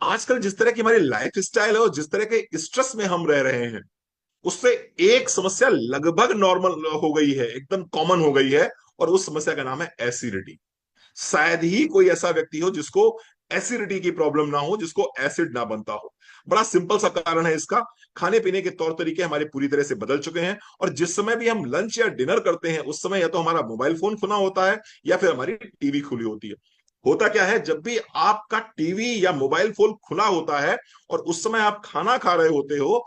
आजकल जिस तरह की हमारी लाइफ स्टाइल है और जिस तरह के स्ट्रेस में हम रह रहे हैं, उससे एक समस्या लगभग नॉर्मल हो गई है, एकदम कॉमन हो गई है। और उस समस्या का नाम है एसिडिटी। शायद ही कोई ऐसा व्यक्ति हो जिसको एसिडिटी की प्रॉब्लम ना हो, जिसको एसिड ना बनता हो। बड़ा सिंपल सा कारण है इसका। खाने पीने के तौर तरीके हमारे पूरी तरह से बदल चुके हैं, और जिस समय भी हम लंच या डिनर करते हैं उस समय या तो हमारा मोबाइल फोन खुला होता है या फिर हमारी टीवी खुली होती है। होता क्या है, जब भी आपका टीवी या मोबाइल फोन खुला होता है और उस समय आप खाना खा रहे होते हो,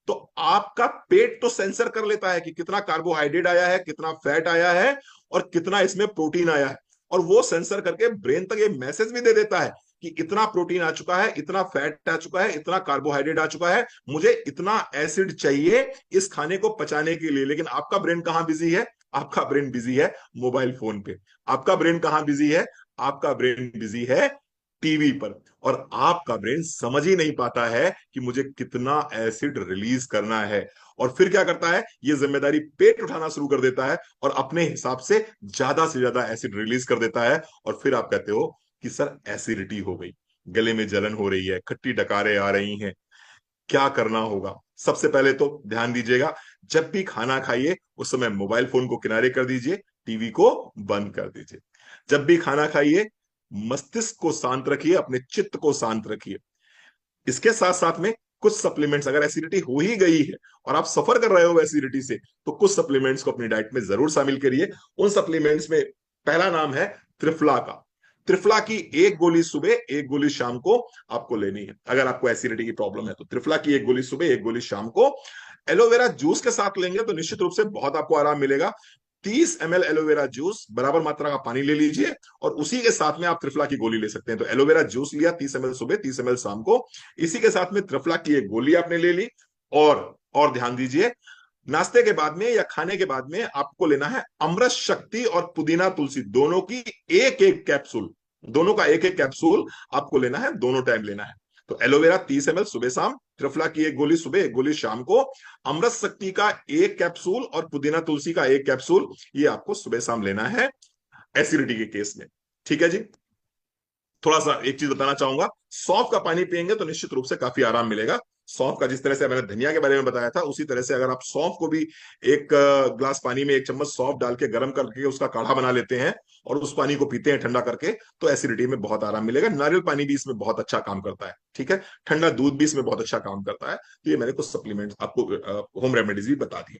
तो आपका पेट तो सेंसर कर लेता है कि कितना कार्बोहाइड्रेट आया है, कितना फैट आया है, और कितना इसमें प्रोटीन आया है। और वो सेंसर करके ब्रेन तक ये मैसेज भी दे देता है कि इतना प्रोटीन आ चुका है, इतना फैट आ चुका है, इतना कार्बोहाइड्रेट आ चुका है, मुझे इतना एसिड चाहिए इस खाने को पचाने के लिए। लेकिन आपका ब्रेन कहां बिजी है? आपका ब्रेन बिजी है मोबाइल फोन पे। आपका ब्रेन कहां बिजी है? आपका ब्रेन बिजी है टीवी पर। और आपका ब्रेन समझ ही नहीं पाता है कि मुझे कितना एसिड रिलीज करना है। और फिर क्या करता है, ये जिम्मेदारी पेट उठाना शुरू कर देता है और अपने हिसाब से ज्यादा एसिड रिलीज कर देता है। और फिर आप कहते हो कि सर एसिडिटी हो गई, गले में जलन हो रही है, खट्टी डकारें आ रही हैं। क्या करना होगा? सबसे पहले तो ध्यान दीजिएगा, जब भी खाना खाइए उस समय मोबाइल फोन को किनारे कर दीजिए, टीवी को बंद कर दीजिए। जब भी खाना खाइए मस्तिष्क को शांत रखिए, अपने चित्त को शांत रखिए। इसके साथ साथ में कुछ सप्लीमेंट्स, अगर एसिडिटी हो ही गई है और आप सफर कर रहे हो एसिडिटी से, तो कुछ सप्लीमेंट्स को अपनी डाइट में जरूर शामिल करिए। उन सप्लीमेंट्स में पहला नाम है त्रिफला का। त्रिफला की एक गोली सुबह, एक गोली शाम को आपको लेनी है अगर आपको एसिडिटी की प्रॉब्लम है। तो त्रिफला की एक गोली सुबह, एक गोली शाम को। एलोवेरा जूस के साथ लेंगे तो निश्चित रूप से बहुत आपको आराम मिलेगा। 30 ml एलोवेरा जूस, बराबर मात्रा का पानी ले लीजिए, और उसी के साथ में आप त्रिफला की गोली ले सकते हैं। तो एलोवेरा जूस लिया 30 ml सुबह, 30 ml शाम को। इसी के साथ में त्रिफला की एक गोली आपने ले ली। और ध्यान दीजिए, नाश्ते के बाद में या खाने के बाद में आपको लेना है अमृत शक्ति और पुदीना तुलसी दोनों की एक एक कैप्सूल। दोनों का एक एक कैप्सूल आपको लेना है, दोनों टाइम लेना है। तो एलोवेरा 30 ml सुबह शाम, त्रिफला की एक गोली सुबह, एक गोली शाम को, अमृत शक्ति का एक कैप्सूल और पुदीना तुलसी का एक कैप्सूल, ये आपको सुबह शाम लेना है एसिडिटी के केस में। ठीक है जी। थोड़ा सा एक चीज बताना चाहूंगा, सौंफ का पानी पियेंगे तो निश्चित रूप से काफी आराम मिलेगा। सौंफ का, जिस तरह से मैंने धनिया के बारे में बताया था, उसी तरह से अगर आप सौंफ को भी एक ग्लास पानी में एक चम्मच सौंफ डाल के गर्म करके उसका काढ़ा बना लेते हैं और उस पानी को पीते हैं ठंडा करके, तो एसिडिटी में बहुत आराम मिलेगा। नारियल पानी भी इसमें बहुत अच्छा काम करता है। ठीक है। ठंडा दूध भी इसमें बहुत अच्छा काम करता है। तो ये मैंने कुछ सप्लीमेंट्स आपको, होम रेमेडीज भी बता दी।